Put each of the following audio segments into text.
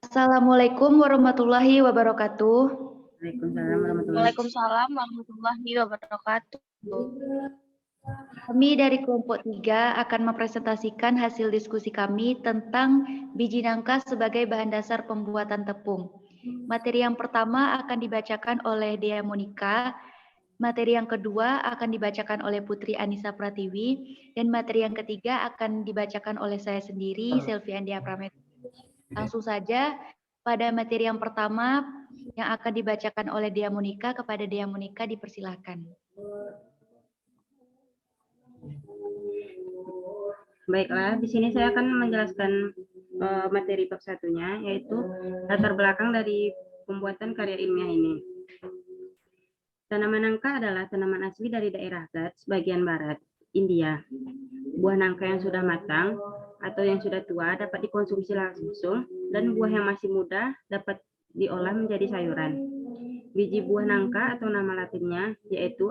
Assalamualaikum warahmatullahi wabarakatuh. Waalaikumsalam warahmatullahi wabarakatuh. Kami dari kelompok 3 akan mempresentasikan hasil diskusi kami tentang biji nangka sebagai bahan dasar pembuatan tepung. Materi yang pertama akan dibacakan oleh Dea Monika, materi yang kedua akan dibacakan oleh Putri Anissa Pratiwi, dan materi yang ketiga akan dibacakan oleh saya sendiri, Selvi Andia Pramet. Langsung saja, pada materi yang pertama yang akan dibacakan oleh Dea Monika, kepada Dea Monika dipersilahkan. Baiklah, di sini saya akan menjelaskan materi bab satunya, yaitu latar belakang dari pembuatan karya ilmiah ini. Tanaman nangka adalah tanaman asli dari daerah Ghats bagian barat, India. Buah nangka yang sudah matang atau yang sudah tua dapat dikonsumsi langsung, dan buah yang masih muda dapat diolah menjadi sayuran. Biji buah nangka atau nama latinnya yaitu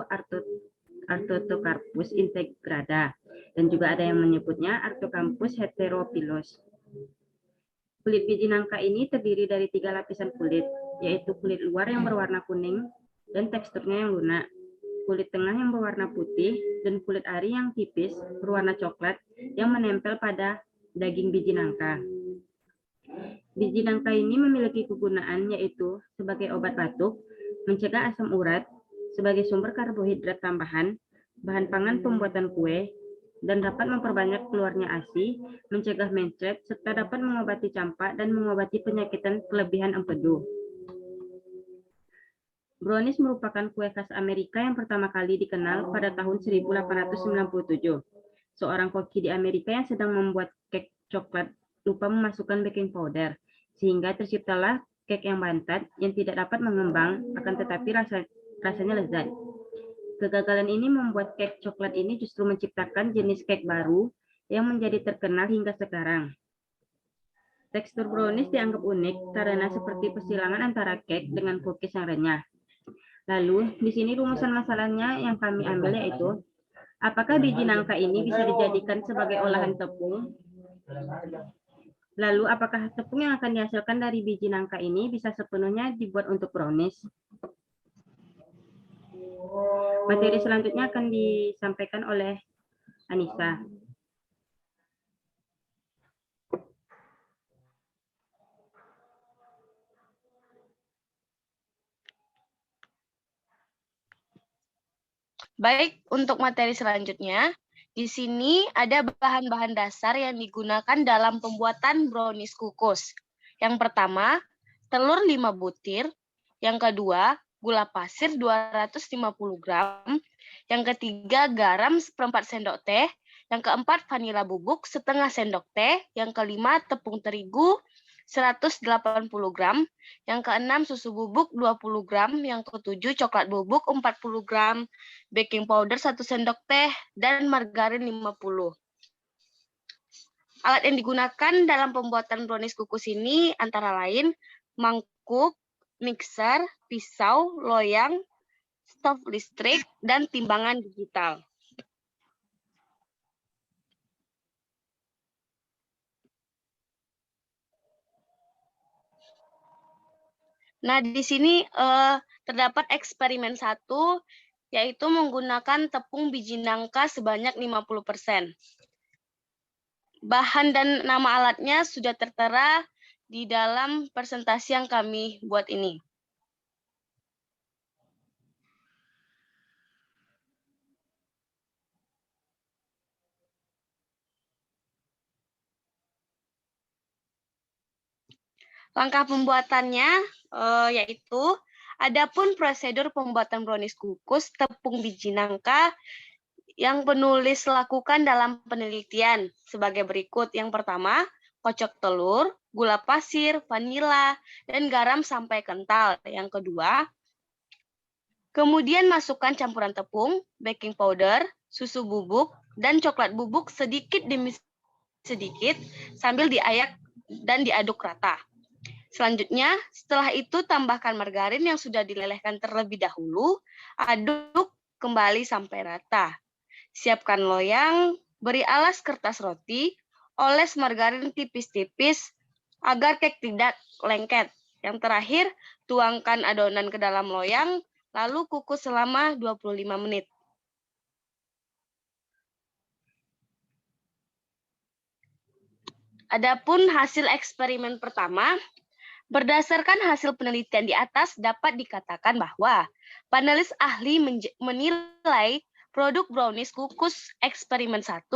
Artocarpus integrata, dan juga ada yang menyebutnya Artocampus heterophyllus. Kulit biji nangka ini terdiri dari 3 lapisan kulit, yaitu kulit luar yang berwarna kuning dan teksturnya yang lunak, kulit tengah yang berwarna putih, dan kulit ari yang tipis berwarna coklat yang menempel pada daging biji nangka. Biji nangka ini memiliki kegunaan yaitu sebagai obat batuk, mencegah asam urat, sebagai sumber karbohidrat tambahan, bahan pangan pembuatan kue, dan dapat memperbanyak keluarnya ASI, mencegah mencret, serta dapat mengobati campak dan mengobati penyakitan kelebihan empedu. Brownies merupakan kue khas Amerika yang pertama kali dikenal pada tahun 1897. Seorang koki di Amerika yang sedang membuat kek coklat lupa memasukkan baking powder, sehingga terciptalah kek yang bantat yang tidak dapat mengembang, akan tetapi rasanya lezat. Kegagalan ini membuat kek coklat ini justru menciptakan jenis kek baru yang menjadi terkenal hingga sekarang. Tekstur brownies dianggap unik karena seperti persilangan antara kek dengan cookies yang renyah. Lalu, di sini rumusan masalahnya yang kami ambil yaitu, apakah biji nangka ini bisa dijadikan sebagai olahan tepung? Lalu, apakah tepung yang akan dihasilkan dari biji nangka ini bisa sepenuhnya dibuat untuk brownies? Materi selanjutnya akan disampaikan oleh Anissa. Baik, untuk materi selanjutnya, di sini ada bahan-bahan dasar yang digunakan dalam pembuatan brownies kukus. Yang pertama, telur 5 butir. Yang kedua, gula pasir 250 gram. Yang ketiga, garam 1/4 sendok teh. Yang keempat, vanila bubuk 1/2 sendok teh. Yang kelima, tepung terigu 180 gram. Yang keenam, susu bubuk 20 gram. Yang ketujuh, coklat bubuk 40 gram. Baking powder 1 sendok teh, dan margarin 50. Alat yang digunakan dalam pembuatan brownies kukus ini antara lain mangkuk, mixer, pisau, loyang, stov listrik, dan timbangan digital. Nah, di sini terdapat eksperimen 1, yaitu menggunakan tepung biji nangka sebanyak 50%. Bahan dan nama alatnya sudah tertera di dalam presentasi yang kami buat ini. Langkah pembuatannya yaitu, adapun prosedur pembuatan brownies kukus tepung biji nangka yang penulis lakukan dalam penelitian sebagai berikut. Yang pertama, kocok telur, gula pasir, vanila, dan garam sampai kental. Yang kedua, kemudian masukkan campuran tepung, baking powder, susu bubuk, dan coklat bubuk sedikit demi sedikit sambil diayak dan diaduk rata. Selanjutnya, setelah itu tambahkan margarin yang sudah dilelehkan terlebih dahulu, aduk kembali sampai rata. Siapkan loyang, beri alas kertas roti, oles margarin tipis-tipis agar cake tidak lengket. Yang terakhir, tuangkan adonan ke dalam loyang, lalu kukus selama 25 menit. Adapun hasil eksperimen pertama, berdasarkan hasil penelitian di atas dapat dikatakan bahwa panelis ahli menilai produk brownies kukus eksperimen 1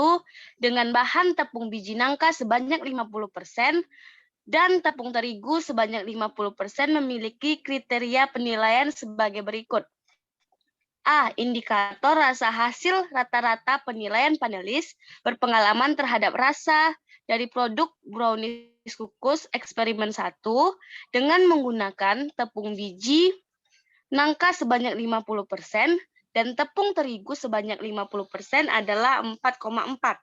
dengan bahan tepung biji nangka sebanyak 50% dan tepung terigu sebanyak 50% memiliki kriteria penilaian sebagai berikut. A. Indikator rasa hasil rata-rata penilaian panelis berpengalaman terhadap rasa dari produk brownies kukus eksperimen 1 dengan menggunakan tepung biji nangka sebanyak 50% dan tepung terigu sebanyak 50% adalah 4,4.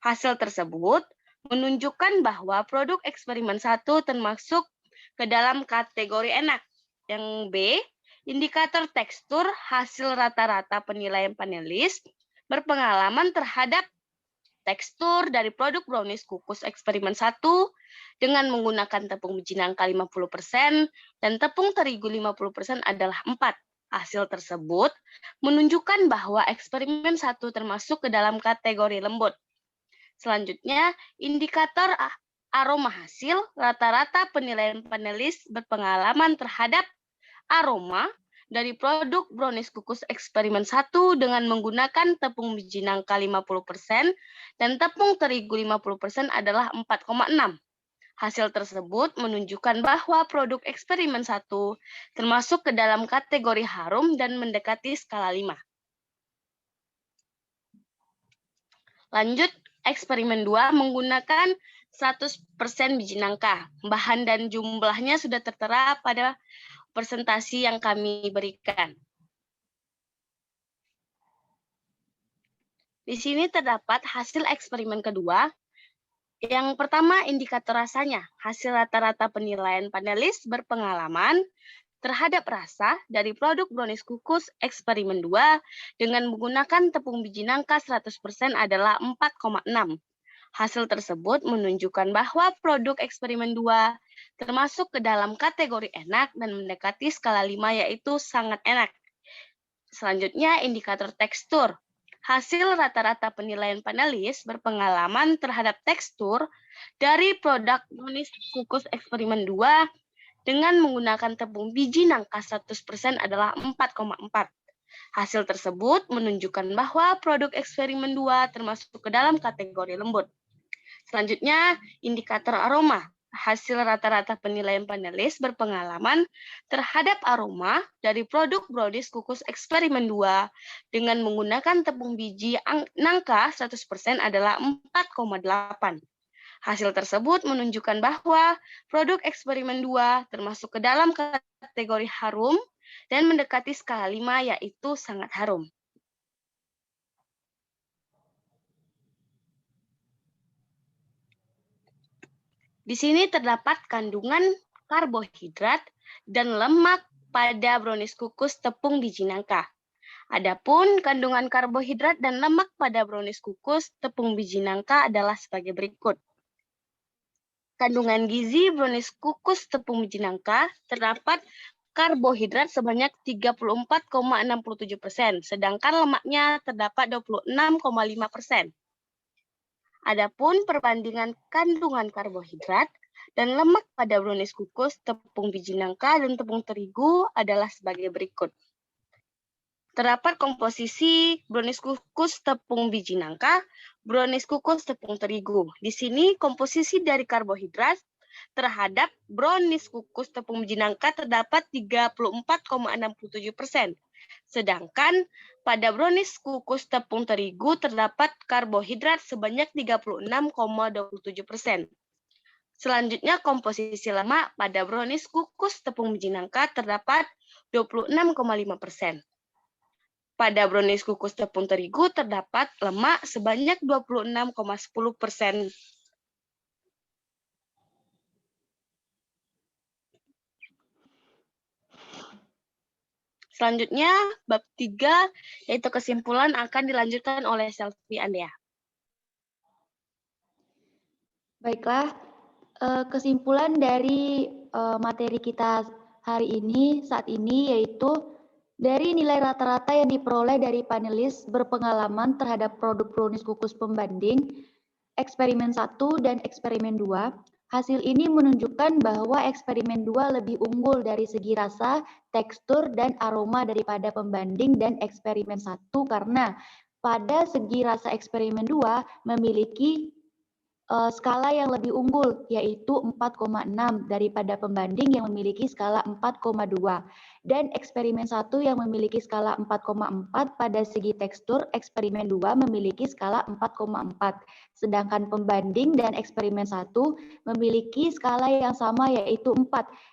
Hasil tersebut menunjukkan bahwa produk eksperimen 1 termasuk ke dalam kategori enak. Yang B, indikator tekstur hasil rata-rata penilaian panelis berpengalaman terhadap tekstur dari produk brownies kukus eksperimen 1 dengan menggunakan tepung biji nangka 50% dan tepung terigu 50% adalah 4. Hasil tersebut menunjukkan bahwa eksperimen 1 termasuk ke dalam kategori lembut. Selanjutnya, indikator aroma hasil rata-rata penilaian panelis berpengalaman terhadap aroma dari produk brownies kukus eksperimen 1 dengan menggunakan tepung biji nangka 50% dan tepung terigu 50% adalah 4,6. Hasil tersebut menunjukkan bahwa produk eksperimen 1 termasuk ke dalam kategori harum dan mendekati skala 5. Lanjut, eksperimen 2 menggunakan 100% biji nangka. Bahan dan jumlahnya sudah tertera pada presentasi yang kami berikan. Di sini terdapat hasil eksperimen kedua. Yang pertama, indikator rasanya. Hasil rata-rata penilaian panelis berpengalaman terhadap rasa dari produk brownies kukus eksperimen 2 dengan menggunakan tepung biji nangka 100% adalah 4,6. Hasil tersebut menunjukkan bahwa produk eksperimen 2 termasuk ke dalam kategori enak dan mendekati skala 5 yaitu sangat enak. Selanjutnya, indikator tekstur. Hasil rata-rata penilaian panelis berpengalaman terhadap tekstur dari produk brownies kukus eksperimen 2 dengan menggunakan tepung biji nangka 100% adalah 4,4. Hasil tersebut menunjukkan bahwa produk eksperimen 2 termasuk ke dalam kategori lembut. Selanjutnya, indikator aroma. Hasil rata-rata penilaian panelis berpengalaman terhadap aroma dari produk brownies kukus eksperimen 2 dengan menggunakan tepung biji nangka 100% adalah 4,8. Hasil tersebut menunjukkan bahwa produk eksperimen 2 termasuk ke dalam kategori harum dan mendekati skala 5 yaitu sangat harum. Di sini terdapat kandungan karbohidrat dan lemak pada brownies kukus tepung biji nangka. Adapun kandungan karbohidrat dan lemak pada brownies kukus tepung biji nangka adalah sebagai berikut. Kandungan gizi brownies kukus tepung biji nangka terdapat karbohidrat sebanyak 34,67%, sedangkan lemaknya terdapat 26,5%. Adapun perbandingan kandungan karbohidrat dan lemak pada brownies kukus tepung biji nangka dan tepung terigu adalah sebagai berikut. Terdapat komposisi brownies kukus tepung biji nangka, brownies kukus tepung terigu. Di sini komposisi dari karbohidrat terhadap brownies kukus tepung biji nangka terdapat 34,67%. Sedangkan pada brownies kukus tepung terigu terdapat karbohidrat sebanyak 36,27%. Selanjutnya, komposisi lemak pada brownies kukus tepung biji nangka terdapat 26,5%. Pada brownies kukus tepung terigu terdapat lemak sebanyak 26,10%. Selanjutnya, bab 3, yaitu kesimpulan akan dilanjutkan oleh Selvi Andea. Baiklah, kesimpulan dari materi kita hari ini saat ini yaitu dari nilai rata-rata yang diperoleh dari panelis berpengalaman terhadap produk brownies kukus pembanding eksperimen 1 dan eksperimen 2, hasil ini menunjukkan bahwa eksperimen 2 lebih unggul dari segi rasa, tekstur, dan aroma daripada pembanding dan eksperimen 1 karena pada segi rasa eksperimen 2 memiliki skala yang lebih unggul, yaitu 4,6 daripada pembanding yang memiliki skala 4,2. Dan eksperimen 1 yang memiliki skala 4,4 pada segi tekstur, eksperimen 2 memiliki skala 4,4. Sedangkan pembanding dan eksperimen 1 memiliki skala yang sama yaitu 4.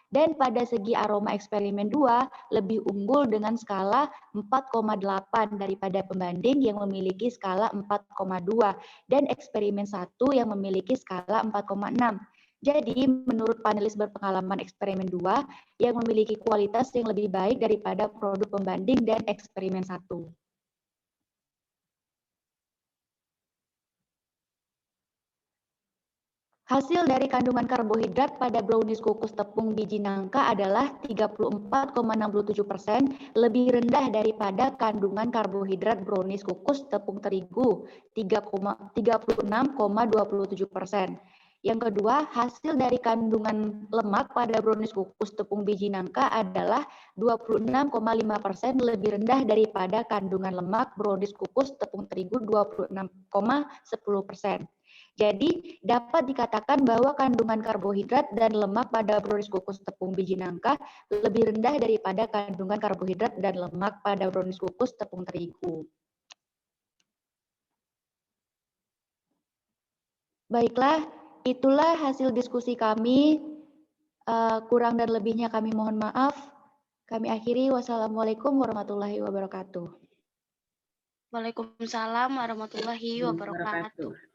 Dan pada segi aroma eksperimen 2 lebih unggul dengan skala 4,8 daripada pembanding yang memiliki skala 4,2. Dan eksperimen 1 yang memiliki skala 4,6. Jadi, menurut panelis berpengalaman eksperimen 2 yang memiliki kualitas yang lebih baik daripada produk pembanding dan eksperimen 1. Hasil dari kandungan karbohidrat pada brownies kukus tepung biji nangka adalah 34,67%, lebih rendah daripada kandungan karbohidrat brownies kukus tepung terigu 36,27%. Yang kedua, hasil dari kandungan lemak pada brownies kukus tepung biji nangka adalah 26,5%, lebih rendah daripada kandungan lemak brownies kukus tepung terigu 26,10%. Jadi, dapat dikatakan bahwa kandungan karbohidrat dan lemak pada brownies kukus tepung biji nangka lebih rendah daripada kandungan karbohidrat dan lemak pada brownies kukus tepung terigu. Baiklah, itulah hasil diskusi kami. Kurang dan lebihnya kami mohon maaf. Kami akhiri. Wassalamualaikum warahmatullahi wabarakatuh. Waalaikumsalam warahmatullahi wabarakatuh.